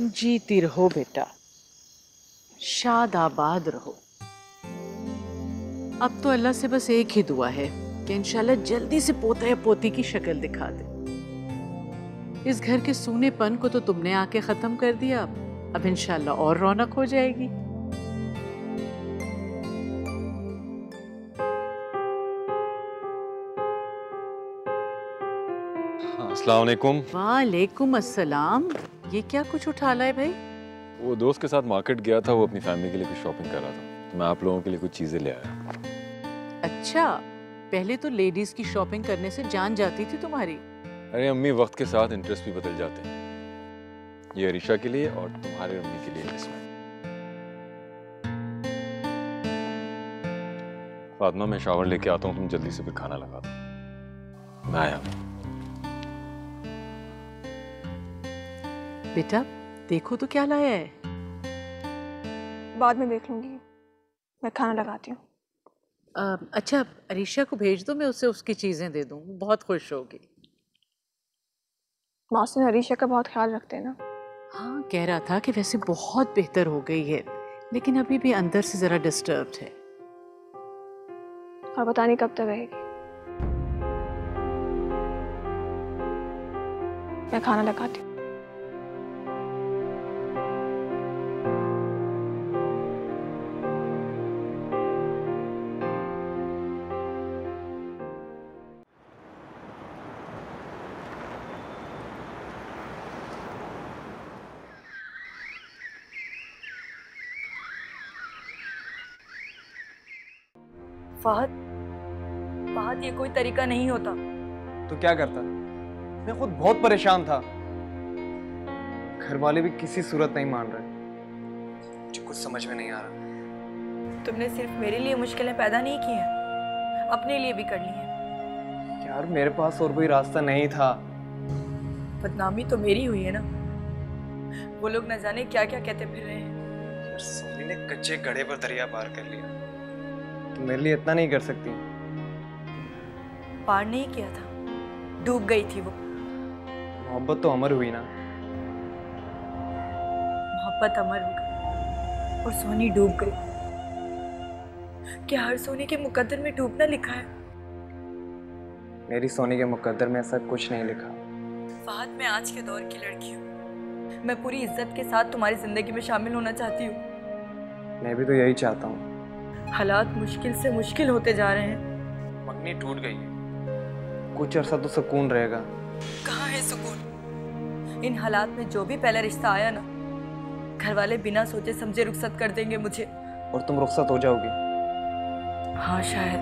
जीती रहो बेटा, शाद आबाद रहो। अब तो अल्लाह से बस एक ही दुआ है कि इंशाल्लाह जल्दी से पोता या पोती की शक्ल दिखा दे। इस घर के सूनेपन को तो तुमने आके खत्म कर दिया, अब इंशाल्लाह और रौनक हो जाएगी। अस्सलाम वालेकुम। वालेकुम अस्सलाम। ये क्या कुछ उठा लाए भाई? वो दोस्त के साथ मार्केट गया था, वो अपनी फैमिली के लिए कुछ शॉपिंग कर रहा था, तो मैं आप लोगों के लिए कुछ चीजें ले आया। अच्छा, पहले तो लेडीज की शॉपिंग करने से जान जाती थी तुम्हारी। अरे अम्मी, वक्त के साथ इंटरेस्ट भी बदल जाते हैं। ये अरीशा के लिए और तुम्हारे अम्मी के लिए इसमें। फातिमा, मैं शावर लेके आता हूँ, तुम जल्दी से फिर खाना लगा दो। मैं आया। बेटा देखो तो क्या लाया है। बाद में देख लूंगी, मैं खाना लगाती हूँ। अच्छा, अरीशा को भेज दो, मैं उसे उसकी चीजें दे दूँ, बहुत खुश होगी। मौसम अरीशा का बहुत ख्याल रखते हैं ना। हाँ, कह रहा था कि वैसे बहुत बेहतर हो गई है, लेकिन अभी भी अंदर से जरा डिस्टर्ब्ड है। और पता नहीं कब तक रहेगी। मैं खाना लगाती हूँ। फहद, फहद ये कोई तरीका नहीं होता। तो क्या करता? मैं खुद बहुत परेशान था। घर वाले भी किसी सूरत नहीं मान रहे। मुझे कुछ समझ में नहीं आ रहा। तुमने सिर्फ मेरे लिए मुश्किलें पैदा नहीं की हैं, अपने लिए भी कर ली हैं। यार मेरे पास और कोई रास्ता नहीं था। बदनामी तो मेरी हुई है ना। वो लोग न जाने क्या क्या कहते फिर रहे हैं। यार सोनी ने कच्चे घड़े पर दरिया पार कर लिया, तो मेरे लिए इतना नहीं कर सकती? पार नहीं किया था, डूब गई थी वो। मोहब्बत तो अमर हुई ना। मोहब्बत अमर हो गई और सोनी डूब गई। क्या हर सोनी के मुकद्दर में डूबना लिखा है? मेरी सोनी के मुकद्दर में ऐसा कुछ नहीं लिखा। फहद, मैं आज के दौर की लड़की हूँ। मैं पूरी इज्जत के साथ तुम्हारी जिंदगी में शामिल होना चाहती हूँ। मैं भी तो यही चाहता हूँ। हालात मुश्किल से मुश्किल होते जा रहे हैं। मंगनी टूट गई है, कुछ अरसा तो सुकून रहेगा। कहाँ है सुकून? इन हालात में जो भी पहला रिश्ता आया ना, घर वाले बिना सोचे समझे रुखसत कर देंगे मुझे। और तुम रुखसत हो जाओगी? हाँ शायद,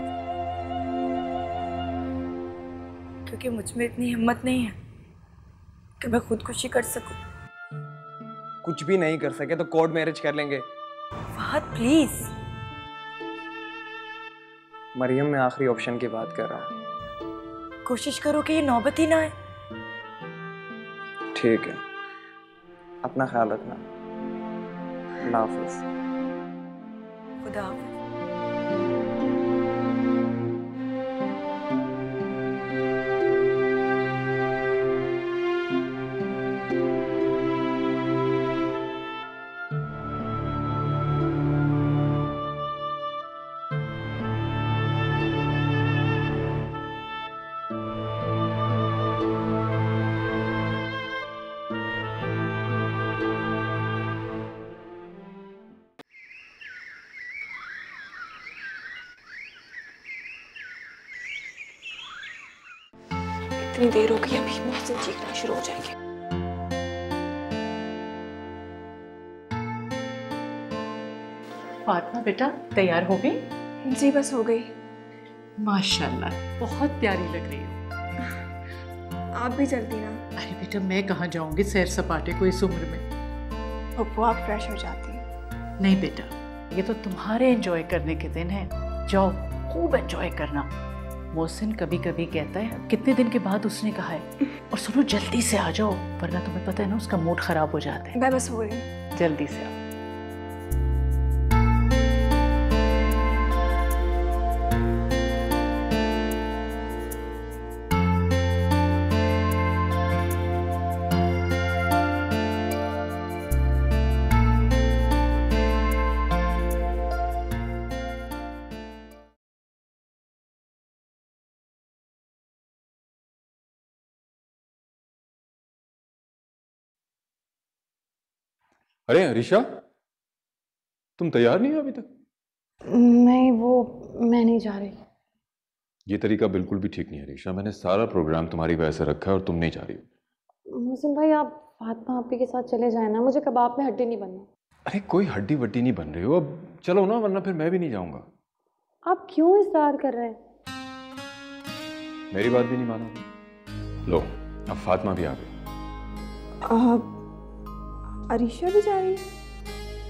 क्योंकि मुझ में इतनी हिम्मत नहीं है कि मैं खुदकुशी कर सकूं। कुछ भी नहीं कर सके तो कोर्ट मैरिज कर लेंगे। फहद प्लीज। मरियम, मैं आखिरी ऑप्शन की बात कर रहा हूँ। कोशिश करो कि ये नौबत ही ना आए। ठीक है, अपना ख्याल रखना। अल्लाह हाफिज। खुदा हाफिज। इतनी देर हो गई, अभी मोहसिन चीखना शुरू हो जाएंगे। फातिमा बेटा, तैयार हो गई? जी बस हो गई। माशाल्लाह, बहुत प्यारी लग रही हो। आप भी जल्दी ना। अरे बेटा, मैं कहाँ जाऊंगी सैर सपाटे को इस उम्र में। पप्पू आप फ्रेश हो जाती हैं। नहीं बेटा, ये तो तुम्हारे एंजॉय करने के दिन हैं। जाओ, खूब एंजॉय करना। मोहसिन कभी कभी कहता है, कितने दिन के बाद उसने कहा है। और सुनो, जल्दी से आ जाओ, वरना तुम्हें पता है ना उसका मूड खराब हो जाता है। मैं बस हो रही हूँ। जल्दी से आओ। अरे अरीशा, तुम तैयार नहीं हो अभी तक? नहीं, वो मैं नहीं जा रही। ये तरीका बिल्कुल भी ठीक नहीं है अरीशा। मैंने सारा प्रोग्राम तुम्हारी वजह से रखा है और तुम नहीं जा रही हो। मोहसिन भाई, आप फातिमा आपी के साथ चले जाए ना, मुझे कबाब में हड्डी नहीं बनना। अरे कोई हड्डी वड्डी नहीं बन रही हो, अब चलो ना, वरना फिर मैं भी नहीं जाऊंगा। आप क्यों इस्रार कर रहे हैं? मेरी बात भी नहीं मानोगे? लो, अब फातिमा भी आ गई। अरीशा भी जा रही है?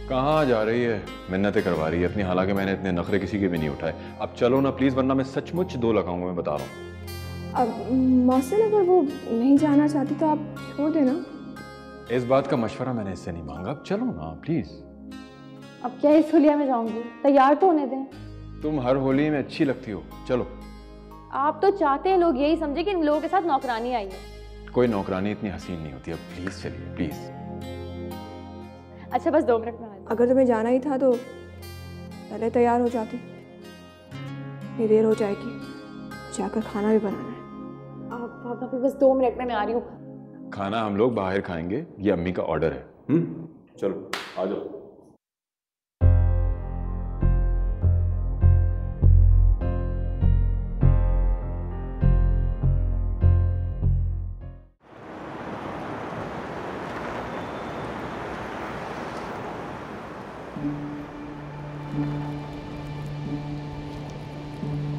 कहाँ जा रही है, मिन्नतें करवा रही है अपनी। हालांकि मैंने इतने नखरे किसी के भी नहीं उठाए। अब चलो ना प्लीज, वरना मैं सचमुच 2 लगाऊंगा, मैं बता रहा हूँ। अब मोहसिन, अगर वो नहीं जाना चाहती तो आप छोड़ देना। इस बात का मशवरा मैंने इससे नहीं मांगा। अब चलो ना प्लीज। अब क्या इस होलिया में जाऊंगी? तैयार तो होने दें। तुम हर होली में अच्छी लगती हो, चलो। आप तो चाहते हैं लोग यही समझे कि इन लोगों के साथ नौकरानी आई है। कोई नौकरानी इतनी हसीन नहीं होती। अब प्लीज चलिए, प्लीज। अच्छा, बस 2 मिनट में आ जाओ। अगर तुम्हें जाना ही था तो पहले तैयार हो जाती। ये देर हो जाएगी, जाकर खाना भी बनाना है। आप अभी बस 2 मिनट में मैं आ रही हूँ। खाना हम लोग बाहर खाएंगे, ये अम्मी का ऑर्डर है। चलो आ जाओ।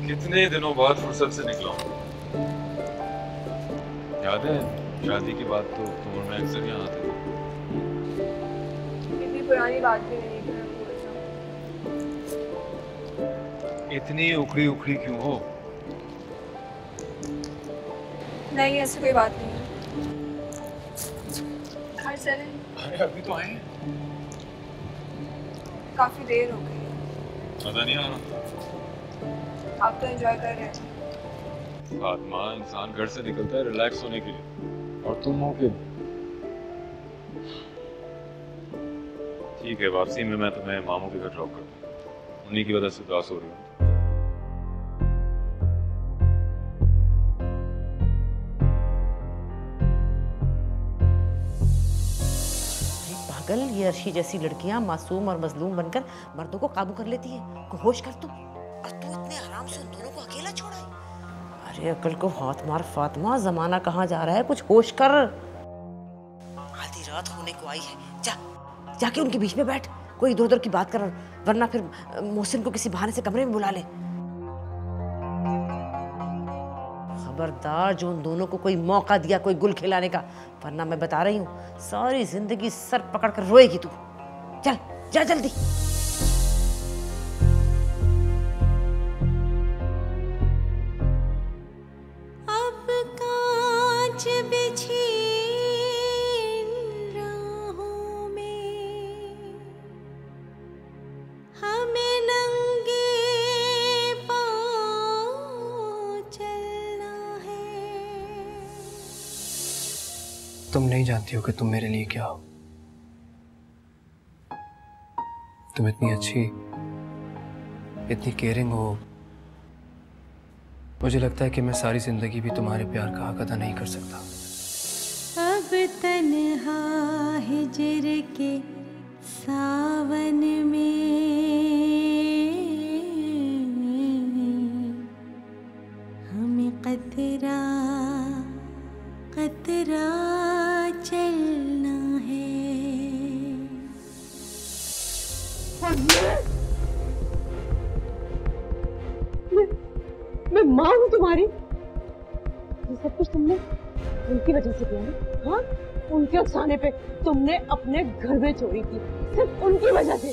कितने दिनों बाद फुर्सत से निकला हूँ। याद है शादी के बाद तो तुम और मैं अक्सर यहाँ आते थे। इतनी पुरानी बात भी नहीं कि मैं भूल जाऊं। इतनी उखड़ी उखड़ी क्यों हो? नहीं, ऐसी कोई बात नहीं है। घर चले? अरे अभी तो आए हैं। काफी देर हो गई। मजा नहीं आ रहा? आप तो एंजॉय कर रहे हैं। फातिमा, इंसान घर से निकलता है रिलैक्स होने के लिए, और तुम हो कि ठीक है, वापसी में मैं तुम्हें मामू के घर ड्रॉप कर दूँ। उन्हीं की वजह से उदास हो रही हूँ। पागल, ये अर्शी जैसी लड़कियां मासूम और मजलूम बनकर मर्दों को काबू कर लेती है। को होश कर तुम, और तू इतने आराम से उन दोनों को अकेला छोड़ा है। अरे अकल को हाथ मार फातिमा, जमाना कहाँ जा रहा है, कुछ होश कर। आधी रात होने को आई है, जाके उनके बीच में बैठ, कोई इधर उधर की बात कर, वरना फिर मोहसिन को किसी बहाने से कमरे में बुला ले। खबरदार, जो उन दोनों को कोई मौका दिया कोई गुल खिलाने का, वरना मैं बता रही हूँ सारी जिंदगी सर पकड़ कर रोएगी तू। चल जा जल्दी। अब कांच बिछी राहों में, हमें नंगे पांव चलना है। तुम नहीं जानती हो कि तुम मेरे लिए क्या हो। तुम इतनी अच्छी, इतनी केयरिंग हो। मुझे लगता है कि मैं सारी जिंदगी भी तुम्हारे प्यार का हक अदा नहीं कर सकता। अब तन्हा हिजर के सावन में, हमें कतरा कतरा चलना है। मैं माँ हूँ तुम्हारी। ये सब कुछ तुमने उनकी वजह से किया ना? हाँ, उनके उकसाने पे तुमने अपने घर में चोरी की, सिर्फ उनकी वजह से।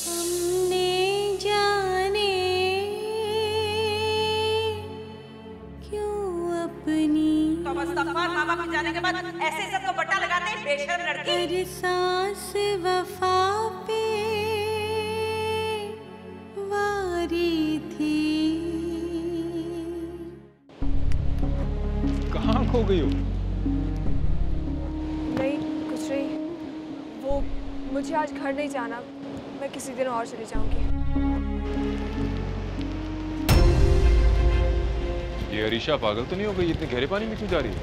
हमने जाने क्यों अपनी मामा के जाने के बाद ऐसे सबको बट्टा लगाते हैं, बेशर्म लड़की। हर सांस वफा पे वारी थी। कहाँ खो गई हो? नहीं, कुछ नहीं। वो मुझे आज घर नहीं जाना, मैं किसी दिन और चली जाऊंगी। ये अरीशा पागल तो नहीं हो गई? इतने गहरे पानी में क्यों जा रही है?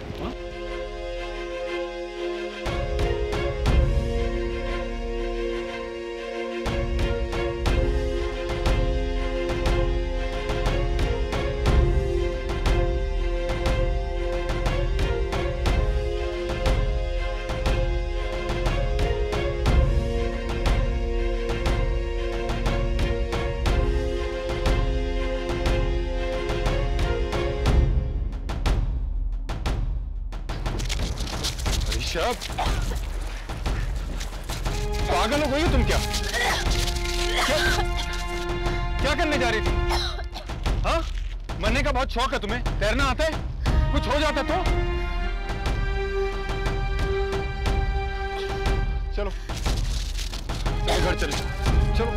पागल हो गई हो तुम क्या? क्या करने जा रही थी? हाँ? मरने का बहुत शौक है तुम्हें? तैरना आता है? कुछ हो जाता तो? चलो घर चलो, चलो।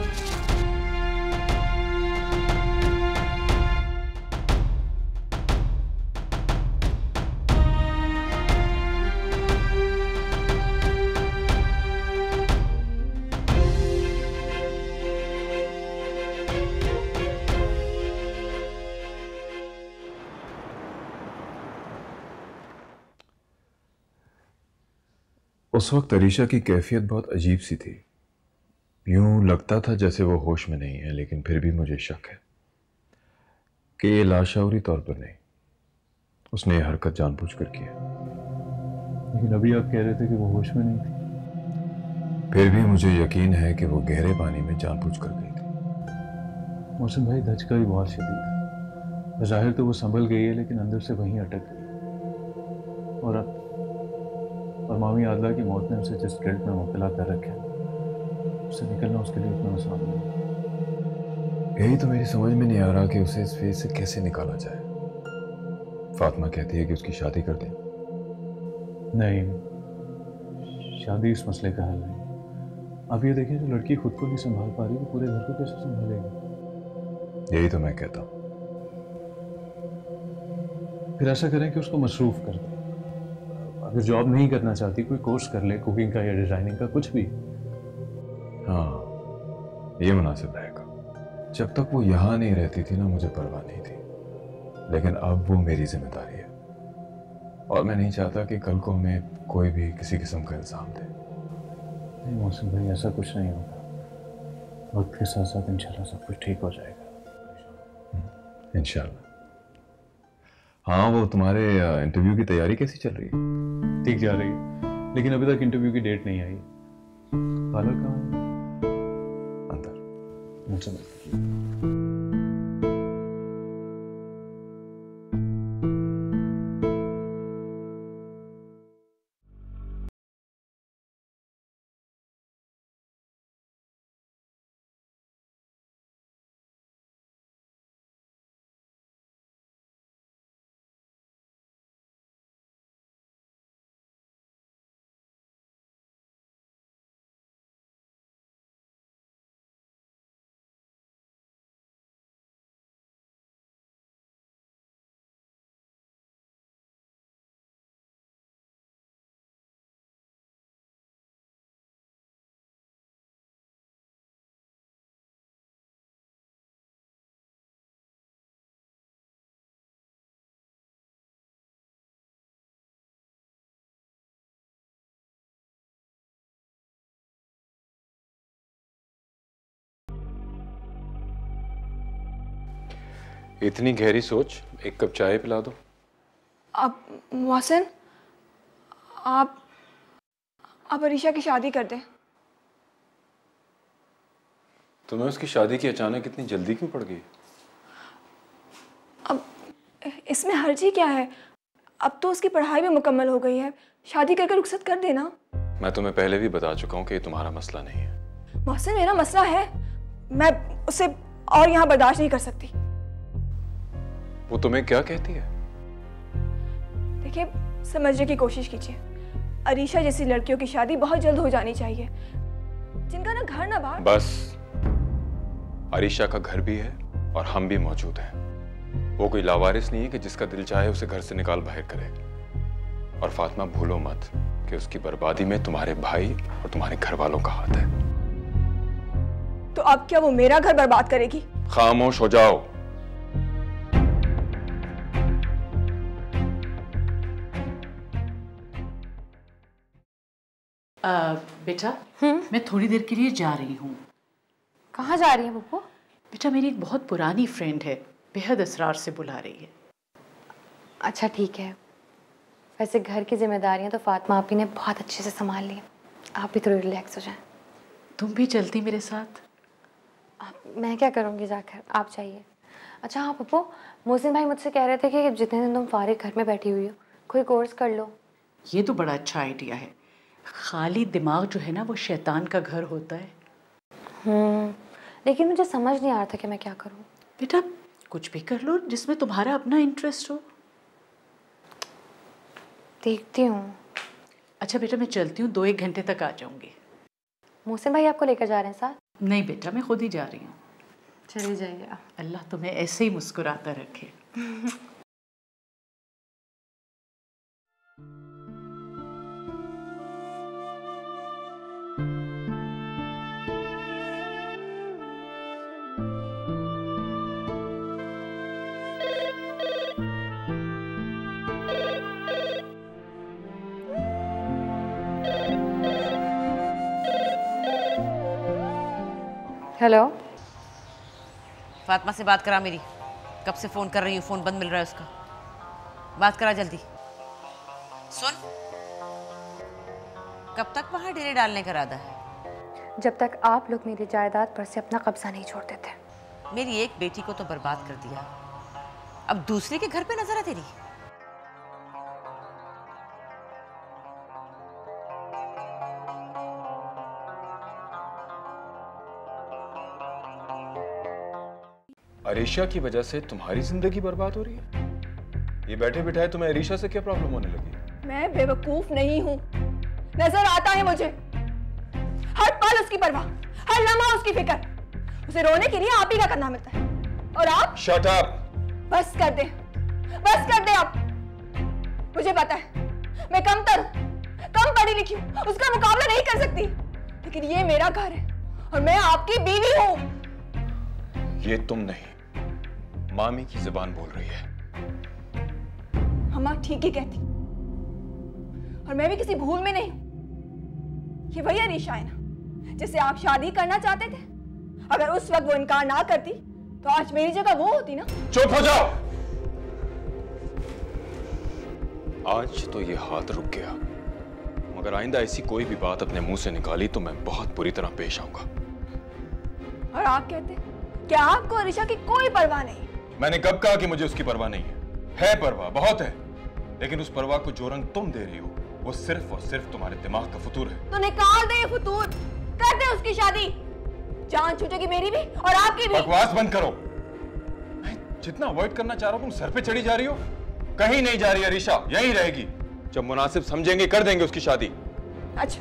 उस वक्त अरीशा की कैफियत बहुत अजीब सी थी। यूं लगता था जैसे वो होश में नहीं है, लेकिन फिर भी मुझे शक है कि ये लाशौरी तौर पर नहीं, उसने ये हरकत जानबूझकर की है। लेकिन अभी आप कह रहे थे कि वो होश में नहीं थी। फिर भी मुझे यकीन है कि वो गहरे पानी में जानबूझकर गई थी। मौसम भाई धचका भी बहुत शदीद है। ज़ाहिर तो वो संभल गई है, लेकिन अंदर से वहीं अटक गई। और मामी आदला की मौत ने उसे जिस गिल्ट में मुब्तला कर रखा है, उससे निकलना उसके लिए इतना आसान नहीं। यही तो मेरी समझ में नहीं आ रहा कि उसे इस फेज से कैसे निकाला जाए। फातिमा कहती है कि उसकी शादी कर दें। नहीं, शादी इस मसले का हल नहीं। आप ये देखें, जो लड़की खुद को नहीं संभाल पा रही, वो पूरे घर को कैसे संभालेगी? यही तो मैं कहता हूँ। फिर ऐसा करें कि उसको मसरूफ कर दें। अगर जॉब नहीं करना चाहती, कोई कोर्स कर ले, कुकिंग का या डिजाइनिंग का, कुछ भी। हाँ, ये मुनासिब रहेगा। जब तक वो यहाँ नहीं रहती थी ना, मुझे परवाह नहीं थी, लेकिन अब वो मेरी जिम्मेदारी है और मैं नहीं चाहता कि कल को हमें कोई भी किसी किस्म का इल्ज़ाम दे। नहीं मौसम भाई, ऐसा कुछ नहीं होगा। वक्त के साथ साथ इंशाल्लाह सब कुछ ठीक हो जाएगा। इंशाल्लाह। हाँ, वो तुम्हारे इंटरव्यू की तैयारी कैसी चल रही है? ठीक जा रही है, लेकिन अभी तक इंटरव्यू की डेट नहीं आई। खाला कहाँ है? अंदर। मुझसे बात कीजिए। इतनी गहरी सोच, एक कप चाय पिला दो। अब मोहसिन, आप अरीशा की शादी कर दें। तुम्हें उसकी शादी की अचानक इतनी जल्दी क्यों पड़ गई? अब इसमें हर्जी क्या है? अब तो उसकी पढ़ाई भी मुकम्मल हो गई है, शादी करके रुखसत कर देना। मैं तुम्हें पहले भी बता चुका हूँ कि ये तुम्हारा मसला नहीं है। मोहसिन, मेरा मसला है। मैं उसे और यहाँ बर्दाश्त नहीं कर सकती। वो तुम्हें क्या कहती है? देखिए, समझने की कोशिश कीजिए। अरीशा जैसी लड़कियों की शादी बहुत जल्द हो जानी चाहिए, जिनका ना घर ना बाहर। बस, अरीशा का घर भी है और हम भी मौजूद हैं। वो कोई लावारिस नहीं है कि जिसका दिल चाहे उसे घर से निकाल बाहर करे। और फातिमा, भूलो मत कि उसकी बर्बादी में तुम्हारे भाई और तुम्हारे घर वालों का हाथ है। तो अब क्या वो मेरा घर बर्बाद करेगी? खामोश हो जाओ। बेटा, मैं थोड़ी देर के लिए जा रही हूँ। कहाँ जा रही है पप्पू? बेटा, मेरी एक बहुत पुरानी फ्रेंड है, बेहद असरार से बुला रही है। अच्छा ठीक है। वैसे घर की जिम्मेदारियां तो फातिमा आपी ने बहुत अच्छे से संभाल ली। आप भी थोड़ी रिलैक्स हो जाएं। तुम भी चलती मेरे साथ? मैं क्या करूँगी जाकर, आप चाहिए। अच्छा हाँ पप्पू, मोहसिन भाई मुझसे कह रहे थे कि जितने दिन तुम फारिग घर में बैठी हुई हो, कोई कोर्स कर लो, ये तो बड़ा अच्छा आइडिया है। खाली दिमाग जो है ना वो शैतान का घर होता है। लेकिन मुझे समझ नहीं आ रहा था कि मैं क्या करूं। बेटा कुछ भी कर लो जिसमें तुम्हारा अपना इंटरेस्ट हो। देखती हूँ। अच्छा बेटा मैं चलती हूँ, 2-1 घंटे तक आ जाऊंगी। मोहसिन भाई आपको लेकर जा रहे हैं साथ? नहीं बेटा मैं खुद ही जा रही हूँ। चले जाइए। अल्लाह तुम्हें ऐसे ही मुस्कुराता रखे। हेलो, फातिमा से बात करा मेरी। कब से फ़ोन कर रही हूँ, फ़ोन बंद मिल रहा है उसका। बात करा जल्दी। सुन, कब तक वहाँ डेरे डालने का इरादा है? जब तक आप लोग मेरी जायदाद पर से अपना कब्जा नहीं छोड़ देते। मेरी एक बेटी को तो बर्बाद कर दिया, अब दूसरे के घर पे नजर है तेरी। अरीशा की वजह से तुम्हारी जिंदगी बर्बाद हो रही है? ये बैठे बिठाए तुम्हें अरीशा से क्या प्रॉब्लम होने लगी? मैं बेवकूफ नहीं हूँ, नजर आता है मुझे। हर पल उसकी परवाह, हर लम्हा उसकी फिक्र। उसे रोने के लिए आप ही का करना मिलता है और आप शट अप। बस कर दे, बस कर दे आप। मुझे पता है मैं कमतर हूँ, कम पढ़ी लिखी हूँ, उसका मुकाबला नहीं कर सकती, लेकिन ये मेरा घर है और मैं आपकी बीवी हूँ। ये तुम नहीं, मामी की जुबान बोल रही है। अम्मा ठीक ही कहती, और मैं भी किसी भूल में नहीं। ये वही अरीशा है ना जिससे आप शादी करना चाहते थे। अगर उस वक्त वो इनकार ना करती तो आज मेरी जगह वो होती ना। चुप हो जाओ। आज तो ये हाथ रुक गया, मगर आइंदा ऐसी कोई भी बात अपने मुंह से निकाली तो मैं बहुत बुरी तरह पेश आऊंगा। और आप कहते क्या आपको अरीशा की कोई परवाह नहीं? मैंने कब कहा कि मुझे उसकी परवाह नहीं है परवाह बहुत है, लेकिन उस परवाह को जो रंग तुम दे रही हो वो सिर्फ और सिर्फ तुम्हारे दिमाग का फतूर है। तो निकाल दे ये फतूर, कर दे उसकी शादी। जान छूटेगी मेरी भी और आपकी भी। बकवास बंद करो। मैं जितना अवॉइड करना चाह रहा हूं तुम सर पे चढ़ी जा रही हो। कहीं नहीं जा रही अरीशा, यहीं रहेगी। जब मुनासिब समझेंगे कर देंगे उसकी शादी। अच्छा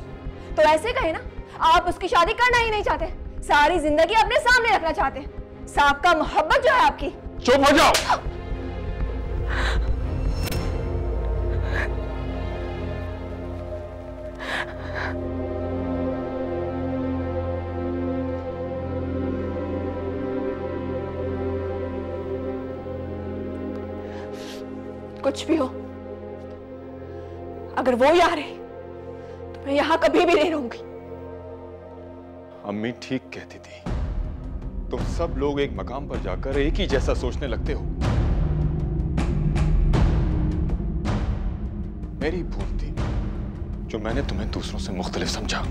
तो ऐसे कहे ना, आप उसकी शादी करना ही नहीं चाहते, सारी जिंदगी अपने सामने रखना चाहते हैं। साबका मोहब्बत जो है आपकी। चुप हो जाओ। कुछ भी हो, अगर वो यहाँ रही तो मैं यहाँ कभी भी नहीं रहूंगी। अम्मी ठीक कहती थी, तुम सब लोग एक मकाम पर जाकर एक ही जैसा सोचने लगते हो। मेरी भूल थी जो मैंने तुम्हें दूसरों से मुख्तलिफ समझा।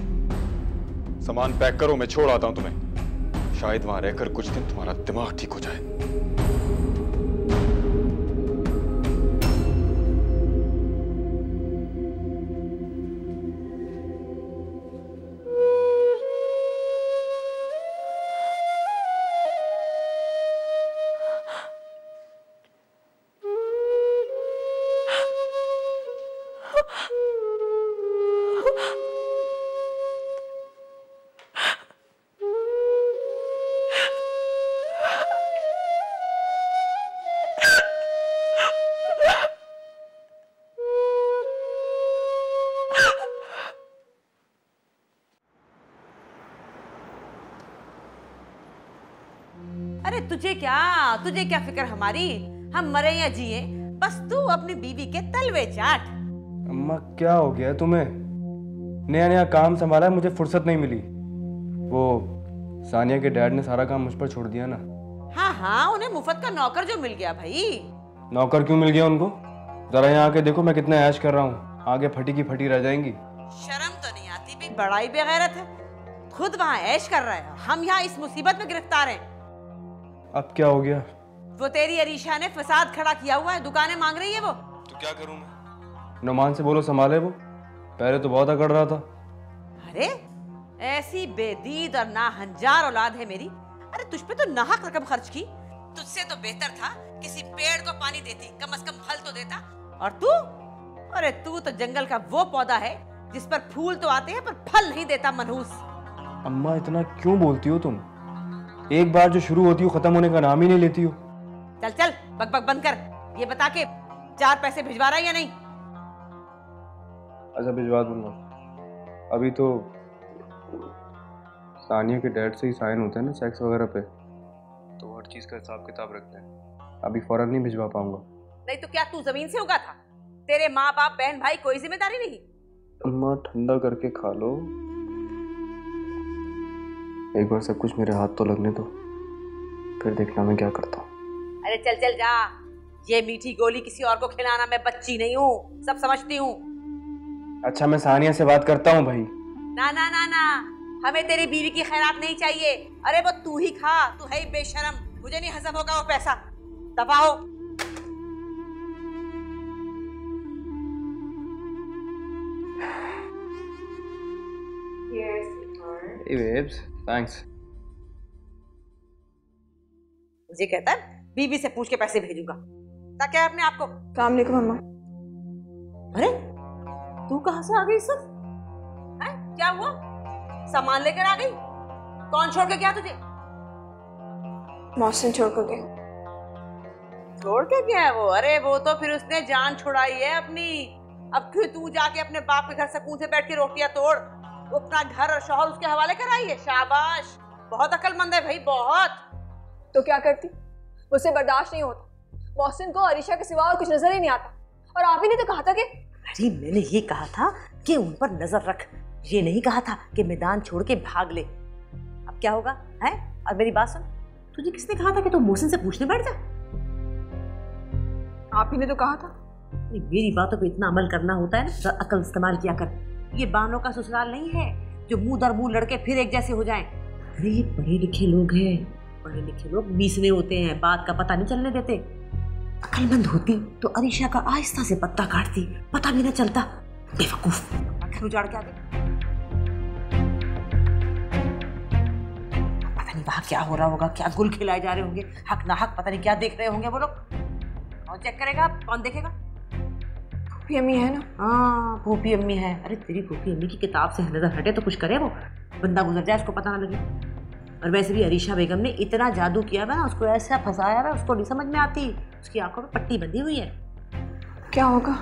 सामान पैक करो, मैं छोड़ आता हूं तुम्हें। शायद वहां रहकर कुछ दिन तुम्हारा दिमाग ठीक हो जाए। अरे तुझे क्या फिक्र हमारी, हम मरे या जिए, बस तू अपनी बीवी के तलवे चाट। अम्मा क्या हो गया तुम्हें? नया नया काम संभाला है, मुझे फुर्सत नहीं मिली। वो सानिया के डैड ने सारा काम मुझ पर छोड़ दिया ना। हाँ उन्हें मुफ्त का नौकर जो मिल गया भाई। नौकर क्यों मिल गया उनको? जरा यहाँ आके देखो मैं कितना ऐश कर रहा हूँ, आगे फटी की फटी रह जाएंगी। शर्म तो नहीं आती भी, बड़ाई बेगैरत है। खुद वहाँ ऐश कर रहा है, हम यहाँ इस मुसीबत में गिरफ्तार हैं। अब क्या हो गया? वो तेरी अरीशा ने फसाद खड़ा किया हुआ है, दुकानें मांग रही है वो। तो क्या करूं मैं? नुमान से बोलो संभाले वो, पहले तो बहुत अकड़ रहा था। अरे ऐसी बेदीद और नाहंजार औलाद है मेरी। अरे तुझ पे तो नाहक रकम खर्च की, तुझसे तो बेहतर था किसी पेड़ को पानी देती, कम से कम फल तो देता। और तू, अरे तू तो जंगल का वो पौधा है जिस पर फूल तो आते हैं पर फल नहीं देता मनहूस। अम्मा इतना क्यों बोलती हो तुम? एक बार जो शुरू होती हो खत्म होने का नाम ही नहीं लेती हो। चल चल बकबक बंद कर, ये बता के 4 पैसे भिजवा रहा है या नहीं? अच्छा भिजवा दूंगा। अभी तो सानिया के डैड से ही साइन होते हैं ना चेक्स वगैरह पे, तो हर चीज का हिसाब किताब रखते हैं। अभी फौरन नहीं भिजवा पाऊंगा। नहीं तो क्या तू जमीन से उगा था? तेरे माँ बाप बहन भाई कोई जिम्मेदारी नहीं? अम्मा ठंडा करके खा लो, एक बार सब कुछ मेरे हाथ तो लगने दो, फिर देखना मैं क्या करता हूँ। अरे चल चल जा, ये मीठी गोली किसी और को खिलाना, मैं बच्ची नहीं हूँ, सब समझती हूँ। अच्छा मैं सानिया से बात करता हूँ भाई। ना ना ना ना, हमें तेरी बीवी की खैरात नहीं चाहिए। अरे वो तू ही खा, तू है ही बेशरम, मुझे नहीं हजम होगा वो पैसा। दबाओ। Hey babes, thanks. मुझे कहता है बीवी से पूछ के पैसे भेजूंगा, ताकि अपने आप को। काम नहीं को मम्मा। अरे तू कहां से आ गई सब? हैं? क्या हुआ? सामान लेकर आ गई? कौन छोड़ के गया तुझे? मौसम छोड़ कर गए। छोड़ के गया है वो? अरे वो तो फिर उसने जान छुड़ाई है अपनी। अब फिर तू जाके अपने बाप के घर सुकून से बैठ के रोटियां तोड़, अपना घर और शौहर उसके हवाले कराई है। शाबाश, बहुत अक्लमंद है भाई, बहुत। तो क्या करती, मुझसे बर्दाश्त नहीं होता। मौसम को अरीशा के सिवा और कुछ नजर ही नहीं आता। और आप ही ने तो कहा था कि अरे मैंने ये कहा था कि उन पर नजर रख, ये नहीं कहा था कि मैदान छोड़ के भाग ले। अब क्या होगा है? और मेरी बात सुन, तुझे किसने कहा था कि तू मोहसिन से पूछने बैठ जा? आप ही ने तो कहा था। मेरी बातों पे इतना अमल करना होता है ना, तो अकल इस्तेमाल किया कर। ये बानों का ससुराल नहीं है जो मुंह दर मुंह लड़के फिर एक जैसे हो जाएं। अरे ये पढ़े लिखे लोग हैं, पढ़े लिखे लोग मीसने होते हैं, बात का पता नहीं चलने देते। अकलमंद होती तो अरीशा का आहिस्ता से पत्ता काटती, पता भी ना चलता। बेवकूफ, घर उजाड़ के आ गई। पता नहीं वहां क्या हो रहा होगा, क्या गुल खिलाए जा रहे होंगे, हक ना हक पता नहीं क्या देख रहे होंगे वो लोग। कौन चेक करेगा, कौन देखेगा? फूफी अम्मी है ना। हाँ फूफी अम्मी है। अरे तेरी फूफी अम्मी की किताब से नजर हटे तो कुछ करे वो, बंदा गुजर जाए उसको पता ना लगे। और वैसे भी अरीशा बेगम ने इतना जादू किया है ना, उसको ऐसा फंसाया है, उसको नहीं समझ में आती। उसकी आंखों में पट्टी बंधी हुई है। क्या होगा?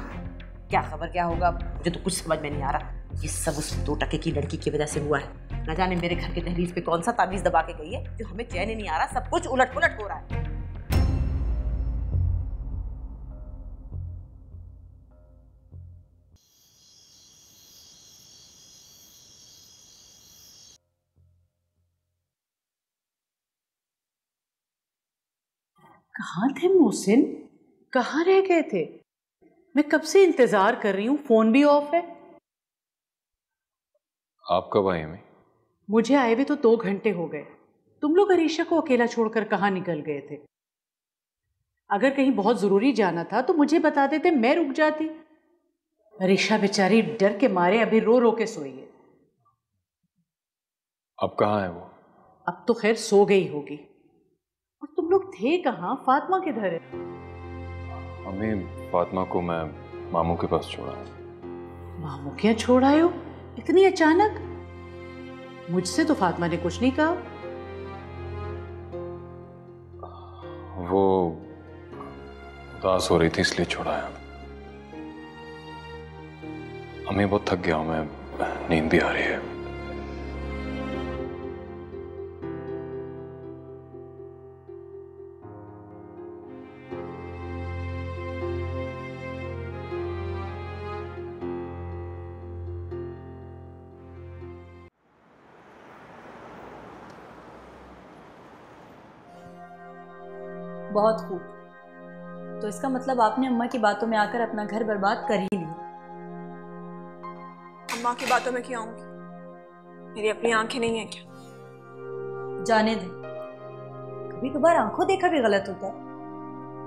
क्या खबर क्या होगा, मुझे तो कुछ समझ में नहीं आ रहा। ये सब उस 2 टके की लड़की की वजह से हुआ है। न जाने मेरे घर के दहलीज पे कौन सा ताबीज दबा के गई है जो हमें चैन ही नहीं आ रहा। सब कुछ उलट पुलट हो रहा है। कहाँ थे मोहसिन? कहाँ रह गए थे? मैं कब से इंतजार कर रही हूँ, फोन भी ऑफ है। आप कब आए अम्मी? मुझे आए हुए तो 2 घंटे हो गए। तुम लोग अरीशा को अकेला छोड़कर कहाँ निकल गए थे? अगर कहीं बहुत जरूरी जाना था तो मुझे बता देते, मैं रुक जाती। अरीशा बेचारी डर के मारे अभी रो रो के सोई है। अब कहाँ है वो? अब तो खैर सो गई होगी। और तुम लोग थे कहाँ? फातिमा किधर है? अम्मी फातिमा को मैं मामू के पास छोड़ा है। मामू क्या छोड़ आए हो इतनी अचानक? मुझसे तो फातिमा ने कुछ नहीं कहा। वो उदास हो रही थी इसलिए छोड़ाया। अम्मी बहुत थक गया हूं मैं, नींद भी आ रही है। बहुत खूब, तो इसका मतलब आपने अम्मा की बातों में आकर अपना घर बर्बाद कर ही लिया। अम्मा की बातों में क्यों आऊंगी? मेरी अपनी आंखें नहीं है क्या? जाने दे, कभी कभार आंखों देखा भी गलत होता है।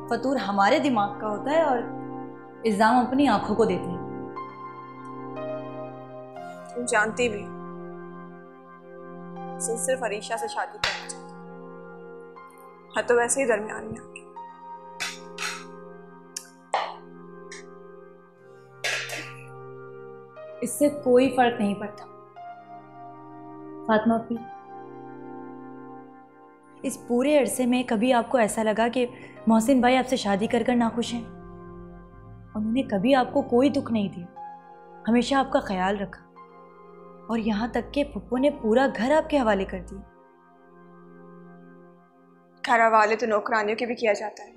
फतूर हमारे दिमाग का होता है और इल्जाम अपनी आंखों को देते हैं। तुम जानती भी सिर्फ अरीशा से शादी करना चाहती। हाँ तो वैसे ही दरमियान में आके इससे कोई फर्क नहीं पड़ता फातिमा अपनी। इस पूरे अरसे में कभी आपको ऐसा लगा कि मोहसिन भाई आपसे शादी कर नाखुश हैं? उन्होंने कभी आपको कोई दुख नहीं दिया, हमेशा आपका ख्याल रखा, और यहाँ तक कि पप्पू ने पूरा घर आपके हवाले कर दिया। घर हवाले तो नौकरानियों के भी किया जाता है।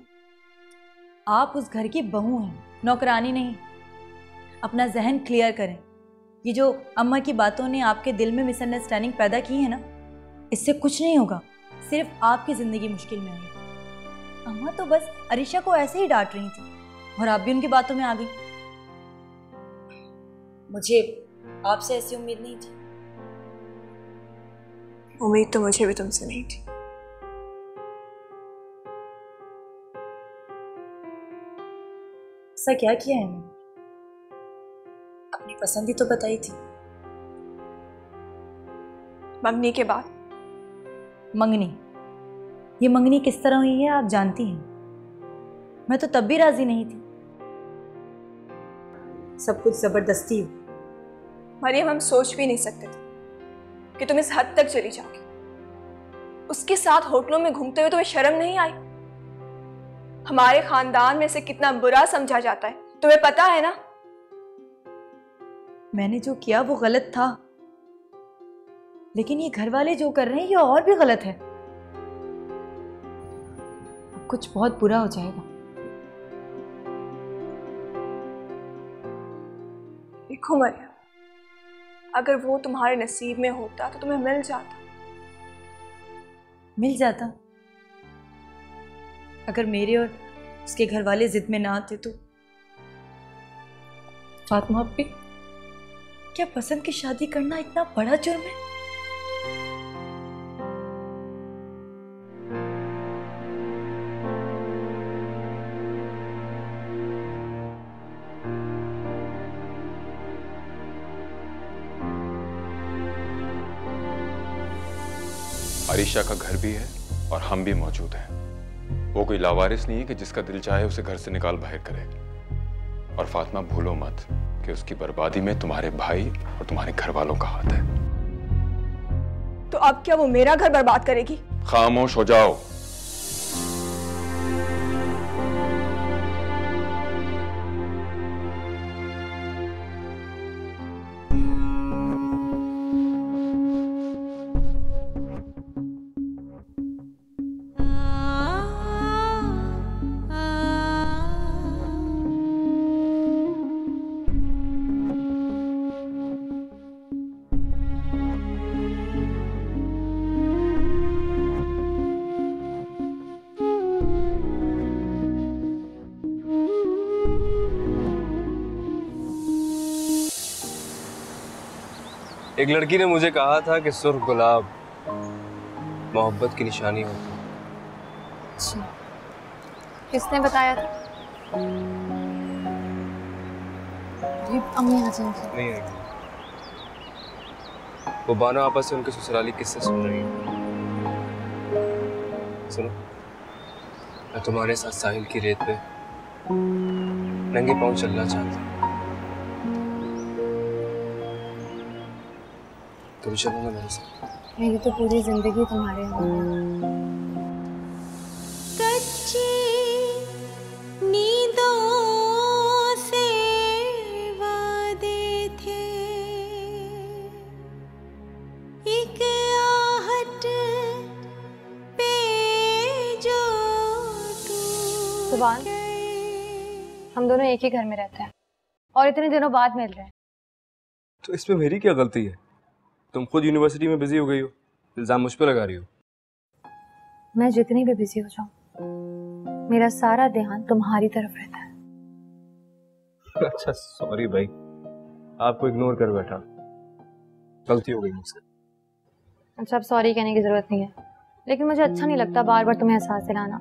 आप उस घर की बहू हैं, नौकरानी नहीं। अपना जहन क्लियर करें। ये जो अम्मा की बातों ने आपके दिल में मिसअंडरस्टैंडिंग पैदा की है ना, इससे कुछ नहीं होगा, सिर्फ आपकी ज़िंदगी मुश्किल में आएगी। अम्मा तो बस अरीशा को ऐसे ही डांट रही थी और आप भी उनकी बातों में आ गई। मुझे आपसे ऐसी उम्मीद नहीं थी। उम्मीद तो मुझे भी तुमसे नहीं थी। ऐसा क्या किया है मैंने? अपनी पसंद ही तो बताई थी। मंगनी के बाद। मंगनी? ये मंगनी किस तरह हुई है आप जानती हैं। मैं तो तब भी राजी नहीं थी। सब कुछ जबरदस्ती हो। मरियम, हम सोच भी नहीं सकते थे कि तुम इस हद तक चली जाओगी। उसके साथ होटलों में घूमते हुए तुम्हें शर्म नहीं आई? हमारे खानदान में से कितना बुरा समझा जाता है तुम्हें पता है ना? मैंने जो किया वो गलत था, लेकिन ये घर वाले जो कर रहे हैं ये और भी गलत है। अब कुछ बहुत बुरा हो जाएगा। देखो मरियम, अगर वो तुम्हारे नसीब में होता तो तुम्हें मिल जाता। मिल जाता? अगर मेरे और उसके घर वाले जिद में ना आते तो। फातिमा अपनी, क्या पसंद की शादी करना इतना बड़ा जुर्म है? अरीशा का घर भी है और हम भी मौजूद हैं। वो कोई लावारिस नहीं है कि जिसका दिल चाहे उसे घर से निकाल बाहर करे। और फातिमा, भूलो मत कि उसकी बर्बादी में तुम्हारे भाई और तुम्हारे घर वालों का हाथ है। तो अब क्या वो मेरा घर बर्बाद करेगी? खामोश हो जाओ। एक लड़की ने मुझे कहा था कि सुर्ख गुलाब मोहब्बत की निशानी होती है। अच्छा, किसने बताया था? अम्मी आ जाएंगी। नहीं आएगी। वो बानो आपस से उनके ससुराली किस्से सुन रही है। सुनो, मैं तुम्हारे साथ साहिल की रेत पे नंगे पांव चलना चाहती हूँ। तुम चलोगे मेरे साथ? मेरी तो पूरी जिंदगी तुम्हारे हाथ में। कच्ची नींदों से वादे थे, एक आहट पे जो सुभान, हम दोनों एक ही घर में रहते हैं और इतने दिनों बाद मिल रहे हैं। तो इसमें मेरी क्या गलती है? तुम खुद यूनिवर्सिटी में बिजी हो गई हो, इल्जाम मुझ पे लगा रही हो। मैं जितनी भी बिजी हो जाऊं, मेरा सारा ध्यान तुम्हारी तरफ रहता है। अच्छा सॉरी भाई, आपको इग्नोर कर बैठा, गलती हो गई मुझसे। अच्छा, अब सॉरी कहने की जरूरत नहीं है, लेकिन मुझे अच्छा नहीं लगता बार बार तुम्हें एहसास दिलाना।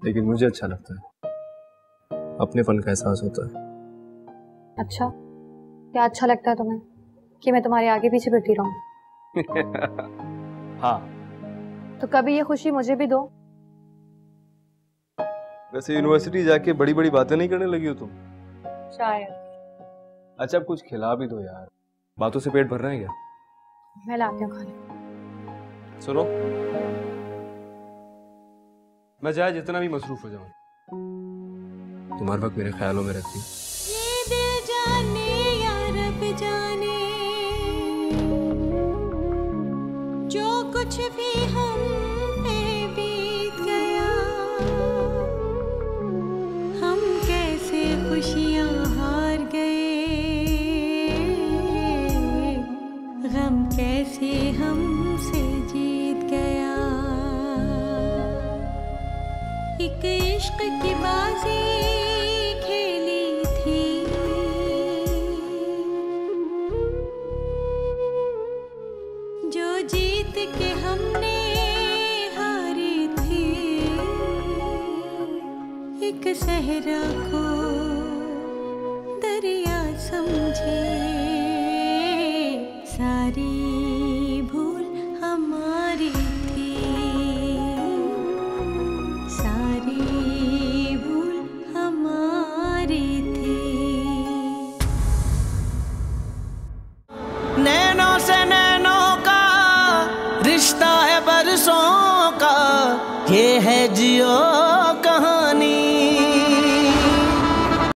लेकिन मुझे अच्छा लगता है, अपनेपन का एहसास होता है। अच्छा, क्या अच्छा लगता है तुम्हें कि मैं तुम्हारे आगे पीछे फिरती रहूं? हाँ। तो कभी ये खुशी मुझे भी दो। वैसे यूनिवर्सिटी जाके बड़ी बड़ी बातें नहीं करने लगी हो तुम? शायद। अच्छा अब कुछ खिला भी दो यार, बातों से पेट भर रहा है क्या? मैं लाती हूँ खाना। सुनो, मैं चाहे जितना भी मसरूफ हो जाऊं, तुम हर वक्त मेरे ख्यालों में रहती हो। ये दिल जाने या रब जाने, जो कुछ भी हम पे बीत गया, हम कैसे खुशियां हार गए, गम कैसे हमसे जीत गया। एक इश्क की बाजी खेली थी, जो जीत के हमने हारी थी। एक सहरा को दरिया समझे, सारी भूल हमारी थी, सारी भूल हमारी थी। नैनों से नैनों का रिश्ता है बरसों का, ये है जियो